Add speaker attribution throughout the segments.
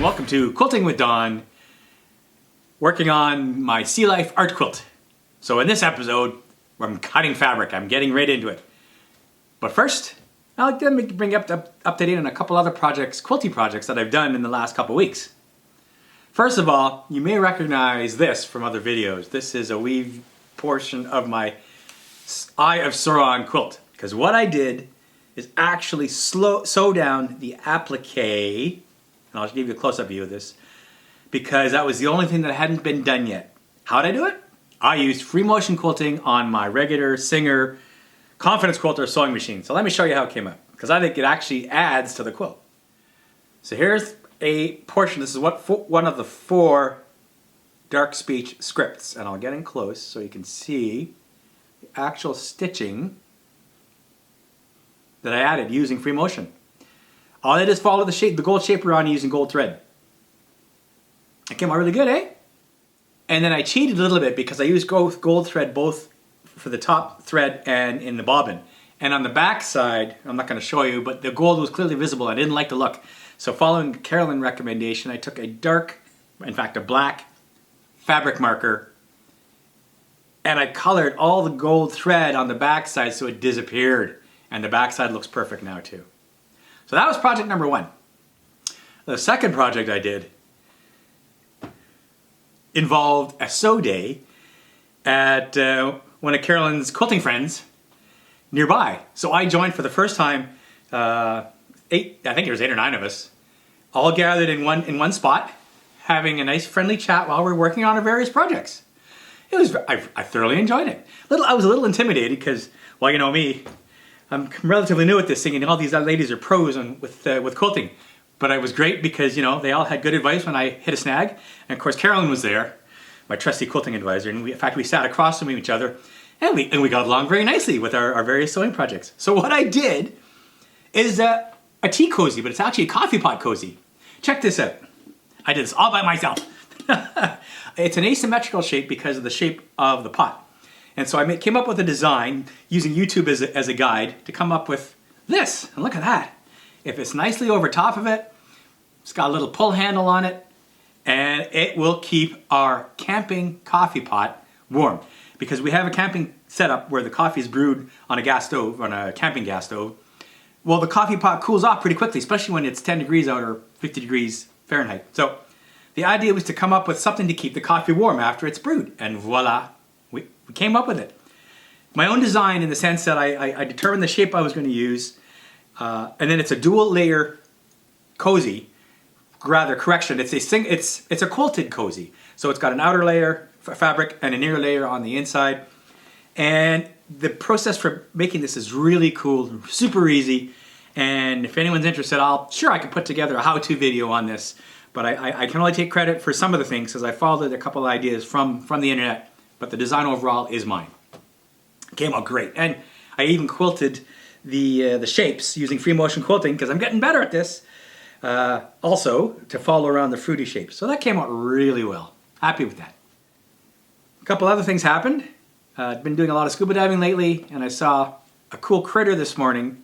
Speaker 1: and welcome to Quilting with Don, working on my Sealife art quilt. So in this episode, I'm cutting fabric. I'm getting right into it. But first, I'll bring up to date on a couple other projects, quilting projects that I've done in the last couple weeks. First of all, you may recognize this from other videos. This is a weave portion of my Eye of Sauron quilt. Because what I did is actually sew down the applique, and I'll give you a close-up view of this, because that was the only thing that hadn't been done yet. How did I do it? I used free motion quilting on my regular Singer Confidence Quilter sewing machine. So let me show you how it came up, because I think it actually adds to the quilt. So here's a portion. This is one of the 4 dark speech scripts, and I'll get in close so you can see the actual stitching that I added using free motion. All I did is follow the shape, the gold shape around using gold thread. It came out really good, eh? And then I cheated a little bit because I used gold thread both for the top thread and in the bobbin. And on the back side, I'm not going to show you, but the gold was clearly visible. I didn't like the look. So following Carolyn's recommendation, I took a dark, in fact a black fabric marker, and I colored all the gold thread on the back side so it disappeared. And the back side looks perfect now too. So that was project number 1. The second project I did involved a sew day at one of Carolyn's quilting friends nearby. So I joined for the first time, I think there was 8 or 9 of us, all gathered in one spot, having a nice friendly chat while we were working on our various projects. I thoroughly enjoyed it. I was a little intimidated because, well, you know me, I'm relatively new at this thing, and all these other ladies are pros with quilting. But it was great because, you know, they all had good advice when I hit a snag. And of course, Carolyn was there, my trusty quilting advisor, and in fact, we sat across from each other, and we got along very nicely with our various sewing projects. So what I did is a tea cozy, but it's actually a coffee pot cozy. Check this out. I did this all by myself. It's an asymmetrical shape because of the shape of the pot. And so I came up with a design using YouTube as a guide to come up with this. And look at that. If it's nicely over top of it, it's got a little pull handle on it, and it will keep our camping coffee pot warm. Because we have a camping setup where the coffee is brewed on a gas stove, on a camping gas stove. Well, the coffee pot cools off pretty quickly, especially when it's 10 degrees out or 50 degrees Fahrenheit. So the idea was to come up with something to keep the coffee warm after it's brewed. And voila, we came up with it. My own design in the sense that I determined the shape I was going to use, and then it's a dual layer cozy. Rather, correction, it's a quilted cozy. So it's got an outer layer fabric and an inner layer on the inside. And the process for making this is really cool, super easy. And if anyone's interested, I can put together a how-to video on this. But I can only take credit for some of the things because I followed a couple of ideas from the internet. But the design overall is mine. It came out great. And I even quilted the shapes using free motion quilting because I'm getting better at this. Also, to follow around the fruity shapes. So that came out really well. Happy with that. A couple other things happened. I've been doing a lot of scuba diving lately, and I saw a cool critter this morning.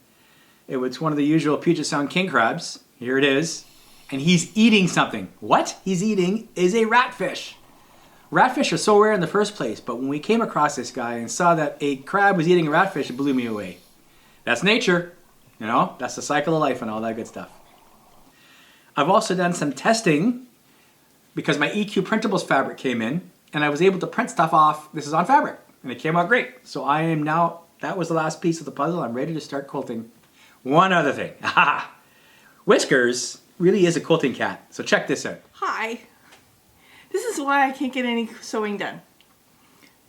Speaker 1: It was one of the usual Puget Sound king crabs. Here it is. And he's eating something. What he's eating is a ratfish. Ratfish are so rare in the first place, but when we came across this guy and saw that a crab was eating a ratfish, it blew me away. That's nature, you know, that's the cycle of life and all that good stuff. I've also done some testing because my EQ printables fabric came in and I was able to print stuff off. This is on fabric and it came out great. So I am now, that was the last piece of the puzzle. I'm ready to start quilting. One other thing. Whiskers really is a quilting cat. So check this out.
Speaker 2: Hi. This is why I can't get any sewing done.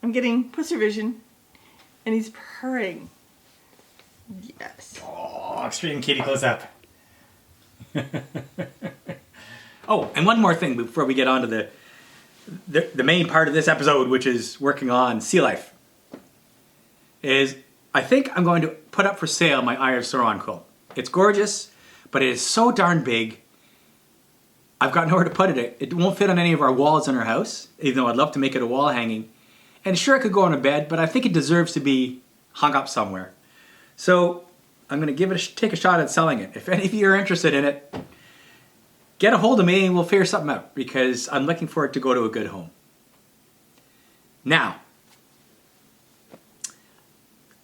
Speaker 2: I'm getting pussy vision and he's purring. Yes.
Speaker 1: Oh, extreme kitty close up. Oh, and one more thing before we get on to the main part of this episode, which is working on Sealife, is I think I'm going to put up for sale my Eye of Sauron quilt. It's gorgeous, but it is so darn big. I've got nowhere to put it. It won't fit on any of our walls in our house, even though I'd love to make it a wall hanging. And sure, it could go on a bed, but I think it deserves to be hung up somewhere. So I'm going to take a shot at selling it. If any of you are interested in it, get a hold of me and we'll figure something out, because I'm looking for it to go to a good home. Now,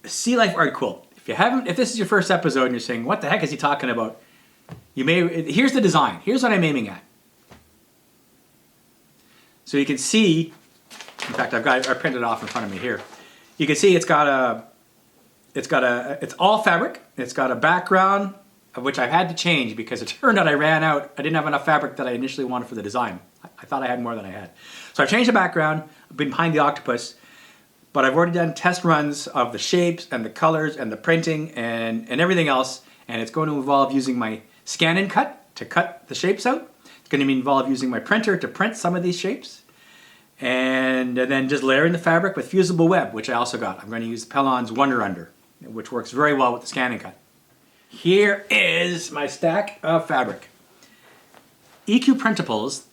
Speaker 1: Sealife Art Quilt. If this is your first episode and you're saying, what the heck is he talking about? Here's the design. Here's what I'm aiming at. So you can see, in fact, I printed it off in front of me here. You can see it's all fabric. It's got a background, of which I've had to change because it turned out I didn't have enough fabric that I initially wanted for the design. I thought I had more than I had. So I've changed the background. I've been behind the octopus, but I've already done test runs of the shapes and the colors and the printing and everything else, and it's going to involve using my ScanNCut to cut the shapes out. It's going to involve using my printer to print some of these shapes, and then just layering the fabric with fusible web, which I also got. I'm going to use Pellon's Wonder Under, which works very well with the ScanNCut. Here is my stack of fabric. EQ Printables,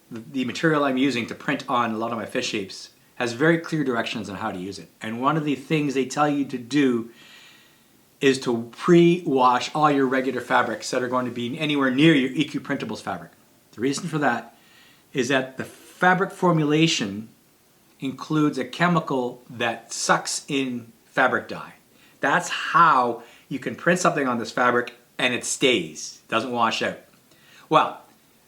Speaker 1: the material I'm using to print on a lot of my fish shapes, has very clear directions on how to use it. And one of the things they tell you to do is to pre-wash all your regular fabrics that are going to be anywhere near your EQ Printables fabric. The reason for that is that the fabric formulation includes a chemical that sucks in fabric dye. That's how you can print something on this fabric and it stays, doesn't wash out. Well,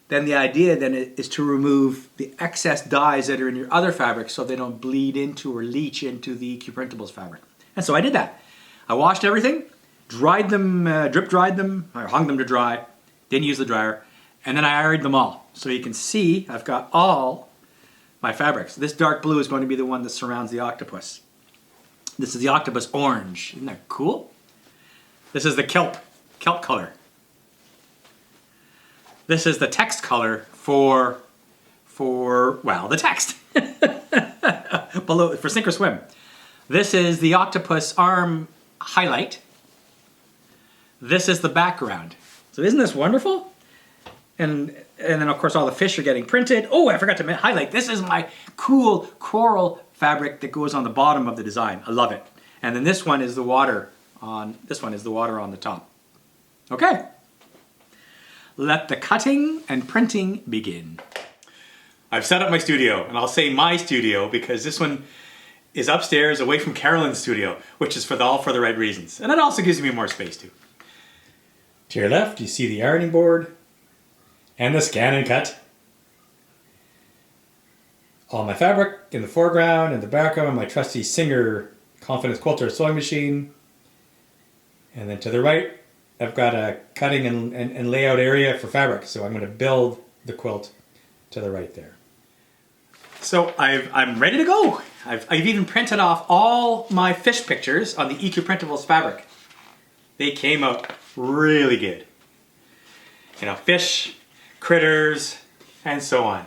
Speaker 1: then the idea then is to remove the excess dyes that are in your other fabrics so they don't bleed into or leach into the EQ Printables fabric. And so I did that. I washed everything, dried them, drip dried them, I hung them to dry, didn't use the dryer, and then I ironed them all. So you can see I've got all my fabrics. This dark blue is going to be the one that surrounds the octopus. This is the octopus orange. Isn't that cool? This is the kelp color. This is the text color for the text. Below, for sink or swim. This is the octopus arm highlight. This is the background. So isn't this wonderful? And then of course all the fish are getting printed. Oh, I forgot to highlight. This is my cool coral fabric that goes on the bottom of the design. I love it. And then this one is the water on the top. Okay. Let the cutting and printing begin. I've set up my studio, and I'll say my studio because this one is upstairs away from Carolyn's studio, which is all for the right reasons. And it also gives me more space too. To your left, you see the ironing board and the ScanNCut. All my fabric in the foreground, and the background, my trusty Singer Confidence Quilter sewing machine. And then to the right, I've got a cutting and layout area for fabric, so I'm going to build the quilt to the right there. So I'm ready to go. I've even printed off all my fish pictures on the EQ Printables fabric. They came out really good. You know, fish, critters, and so on.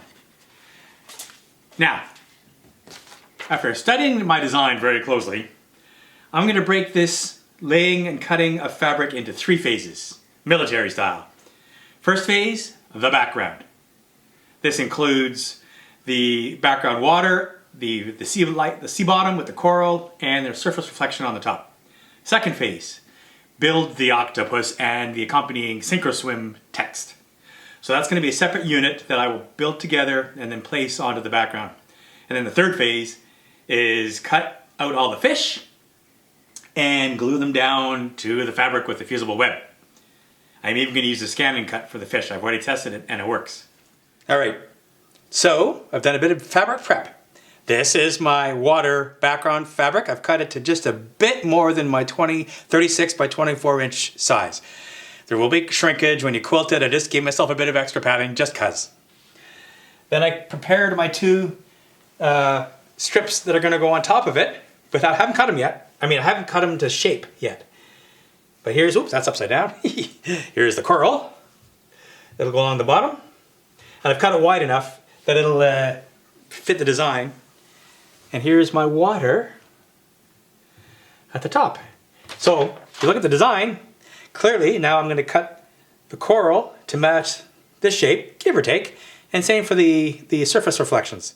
Speaker 1: Now, after studying my design very closely, I'm going to break this laying and cutting of fabric into 3 phases, military style. First phase, the background. This includes the background water, the sea bottom with the coral, and the surface reflection on the top. Second phase, build the octopus and the accompanying sink or swim text. So that's going to be a separate unit that I will build together and then place onto the background. And then the third phase is cut out all the fish and glue them down to the fabric with the fusible web. I'm even going to use the ScanNCut for the fish. I've already tested it and it works. All right, so I've done a bit of fabric prep. This is my water background fabric. I've cut it to just a bit more than my 36 by 24 inch size. There will be shrinkage when you quilt it. I just gave myself a bit of extra padding just cuz. Then I prepared my 2 strips that are going to go on top of it, but I haven't cut them yet. I mean, I haven't cut them to shape yet. But here's, oops, that's upside down. Here's the coral. It'll go along the bottom. And I've cut it wide enough that it'll fit the design. And here's my water at the top. So, if you look at the design, clearly now I'm going to cut the coral to match this shape, give or take. And same for the surface reflections.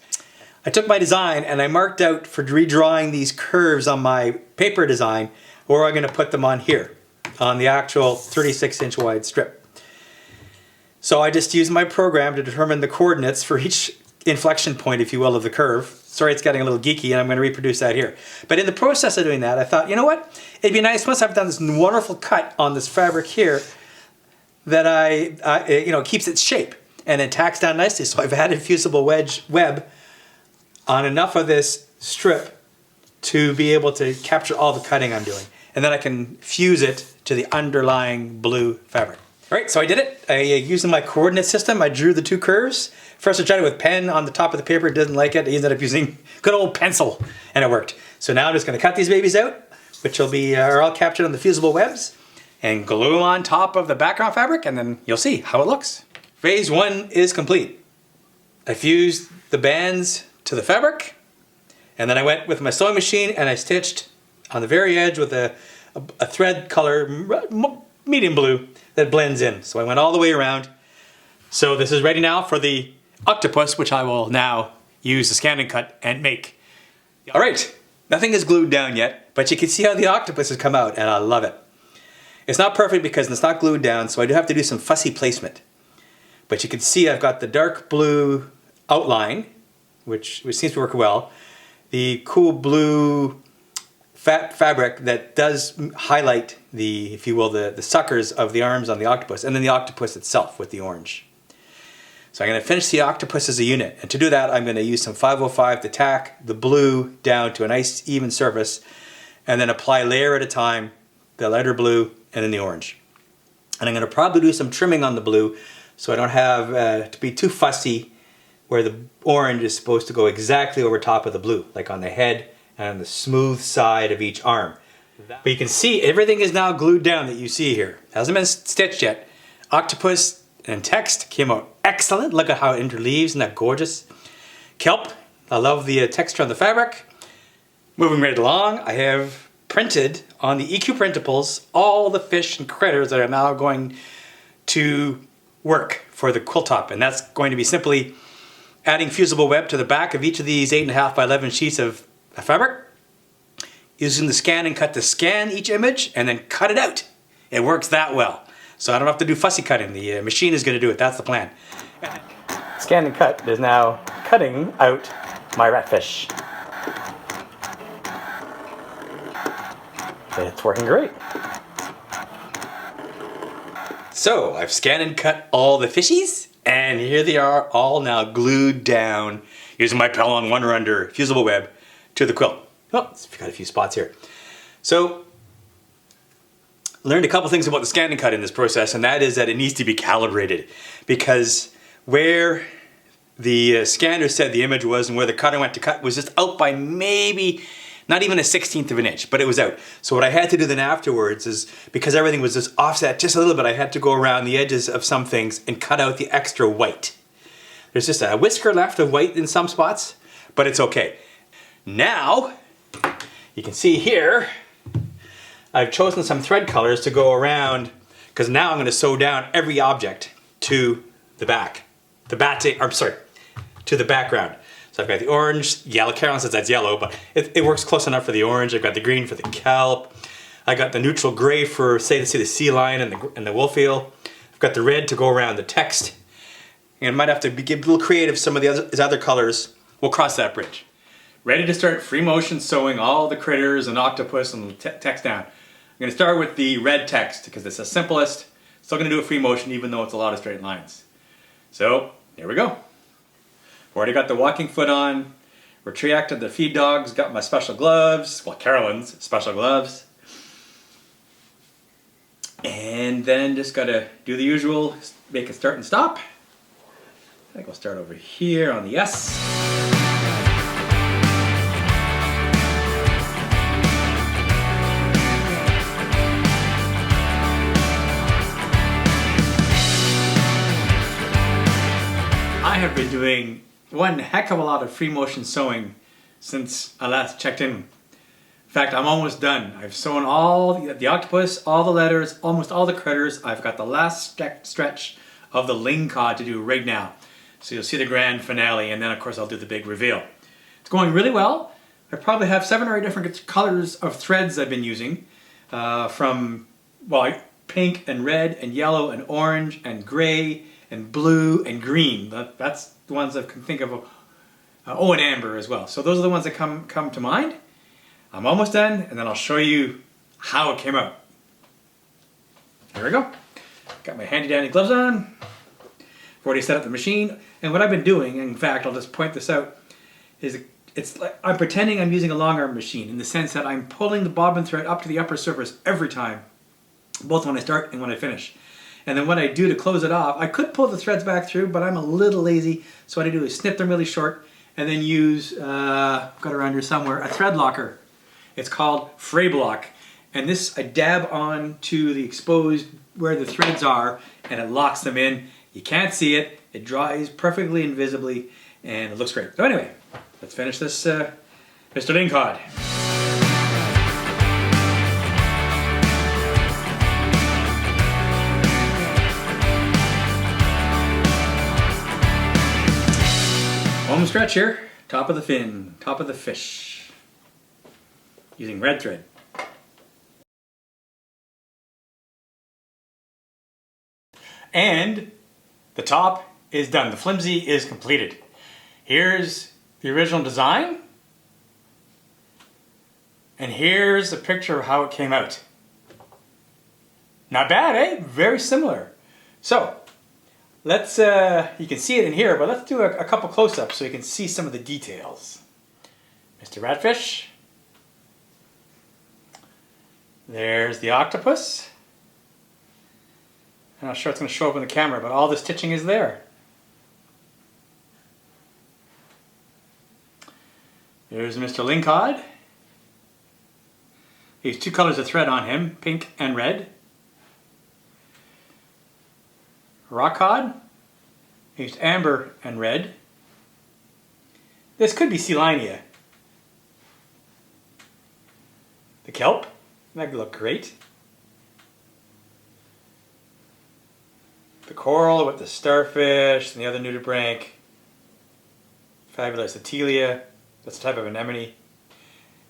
Speaker 1: I took my design and I marked out for redrawing these curves on my paper design where I'm going to put them on here, on the actual 36 inch wide strip. So I just used my program to determine the coordinates for each inflection point, if you will, of the curve. Sorry, it's getting a little geeky, and I'm going to reproduce that here. But in the process of doing that, I thought, you know what? It'd be nice once I've done this wonderful cut on this fabric here that I keeps its shape and then tacks down nicely. So I've added fusible web on enough of this strip to be able to capture all the cutting I'm doing. And then I can fuse it to the underlying blue fabric. All right, so I did it. Using my coordinate system, I drew the two curves. First I tried it with pen on the top of the paper, didn't like it. I ended up using good old pencil, and it worked. So now I'm just gonna cut these babies out, which will be are all captured on the fusible webs, and glue them on top of the background fabric, and then you'll see how it looks. Phase 1 is complete. I fused the bands to the fabric, and then I went with my sewing machine and I stitched on the very edge with a thread color, medium blue, that blends in. So I went all the way around. So this is ready now for the octopus, which I will now use the ScanNCut and make. All right, nothing is glued down yet, but you can see how the octopus has come out, and I love it. It's not perfect because it's not glued down, so I do have to do some fussy placement. But you can see I've got the dark blue outline, which seems to work well. The cool blue fabric that does highlight the, if you will, the suckers of the arms on the octopus, and then the octopus itself with the orange. So I'm going to finish the octopus as a unit, and to do that I'm going to use some 505 to tack the blue down to a nice even surface, and then apply layer at a time, the lighter blue and then the orange. And I'm going to probably do some trimming on the blue so I don't have to be too fussy where the orange is supposed to go exactly over top of the blue, like on the head and on the smooth side of each arm. But you can see everything is now glued down that you see here. It hasn't been stitched yet. Octopus and text came out excellent. Look at how it interleaves, isn't that gorgeous? Kelp, I love the texture on the fabric. Moving right along, I have printed on the EQ printables all the fish and critters that are now going to work for the quilt top, and that's going to be simply adding fusible web to the back of each of these 8.5 by 11 sheets of fabric, using the ScanNCut to scan each image and then cut it out. It works that well. So I don't have to do fussy cutting. The machine is going to do it. That's the plan. ScanNCut is now cutting out my ratfish. It's working great. So I've scanned and cut all the fishies, and here they are all now glued down using my Pellon Wonder Under fusible web to the quilt. Oh, I've got a few spots here. So learned a couple things about the ScanNCut in this process, and that is that it needs to be calibrated, because where the scanner said the image was and where the cutter went to cut was just out by maybe not even a 1/16 of an inch, but it was out. So what I had to do then afterwards is, because everything was just offset just a little bit, I had to go around the edges of some things and cut out the extra white. There's just a whisker left of white in some spots, but it's okay. Now, you can see here, I've chosen some thread colors to go around, because now I'm going to sew down every object to the back. To the background. So I've got the orange, yellow. Carolyn says that's yellow, but it works close enough for the orange. I've got the green for the kelp. I got the neutral gray for, say, to see the sea lion and the wolf eel. I've got the red to go around the text. And I might have to get a little creative. Some of the other colors. We'll cross that bridge. Ready to start free motion sewing all the critters and octopus and text down. I'm going to start with the red text because it's the simplest. Still going to do a free motion even though it's a lot of straight lines. So here we go. Already got the walking foot on. Retracted the feed dogs. Got my special gloves. Well, Carolyn's special gloves. And then just got to do the usual, make it start and stop. I think we'll start over here on the S. I have been doing one heck of a lot of free motion sewing since I last checked in. In fact, I'm almost done. I've sewn all the octopus, all the letters, almost all the critters. I've got the last stretch of the lingcod to do right now. So you'll see the grand finale, and then of course I'll do the big reveal. It's going really well. I probably have 7 or 8 different colors of threads I've been using, from pink and red and yellow and orange and gray and blue and green. That's the ones I can think of. Oh, and amber as well. So those are the ones that come to mind. I'm almost done, and then I'll show you how it came out. Here we go. Got my handy dandy gloves on. I've already set up the machine, and what I've been doing, in fact, I'll just point this out, is it's like I'm pretending I'm using a long arm machine in the sense that I'm pulling the bobbin thread up to the upper surface every time, both when I start and when I finish. And then what I do to close it off, I could pull the threads back through, but I'm a little lazy, so what I do is snip them really short and then use, got it around here somewhere, a thread locker. It's called Fray Block. And this I dab on to the exposed where the threads are, and it locks them in. You can't see it. It dries perfectly invisibly, and it looks great. So anyway, let's finish this Mr. Lingcod. Home stretch here, top of the fin, top of the fish, using red thread. And the top is done. The flimsy is completed. Here's the original design. And here's a picture of how it came out. Not bad, eh? Very similar. So, let's, you can see it in here, but let's do a couple close-ups so you can see some of the details. Mr. Ratfish. There's the octopus. I'm not sure it's going to show up in the camera, but all the stitching is there. There's Mr. Lingcod. He has two colors of thread on him, pink and red. Rock cod. He used amber and red. This could be Sealife. The kelp. That could look great. The coral with the starfish and the other nudibranch. Fabulous. The Telia. That's a type of anemone. I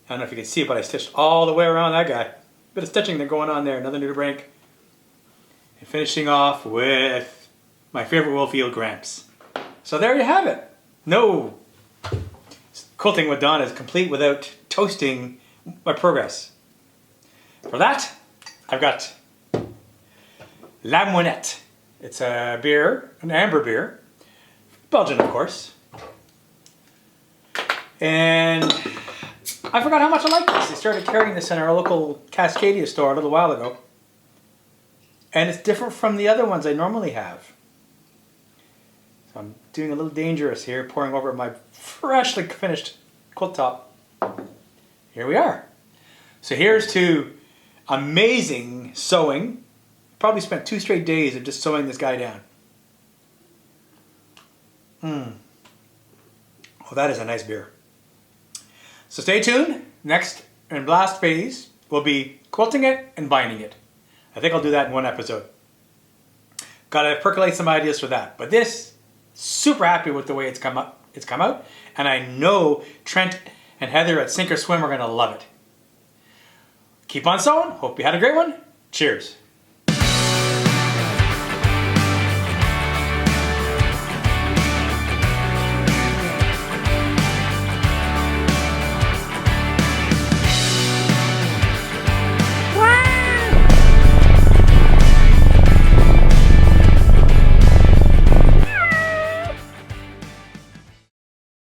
Speaker 1: don't know if you can see it, but I stitched all the way around that guy. Bit of stitching there going on there. Another nudibranch. And finishing off with my favorite Woolfield Gramps. So there you have it. No quilting with Dawn is complete without toasting my progress. For that, I've got La Moinette. It's a beer, an amber beer, Belgian of course. And I forgot how much I like this. They started carrying this in our local Cascadia store a little while ago. And it's different from the other ones I normally have. So I'm doing a little dangerous here, pouring over my freshly finished quilt top. Here we are. So here's to amazing sewing. Probably spent 2 straight days of just sewing this guy down. Oh, that is a nice beer. So stay tuned. Next and last phase will be quilting it and binding it. I think I'll do that in one episode. Gotta percolate some ideas for that. But this, super happy with the way it's come out. And I know Trent and Heather at Sink or Swim are gonna love it. Keep on sewing. Hope you had a great one. Cheers.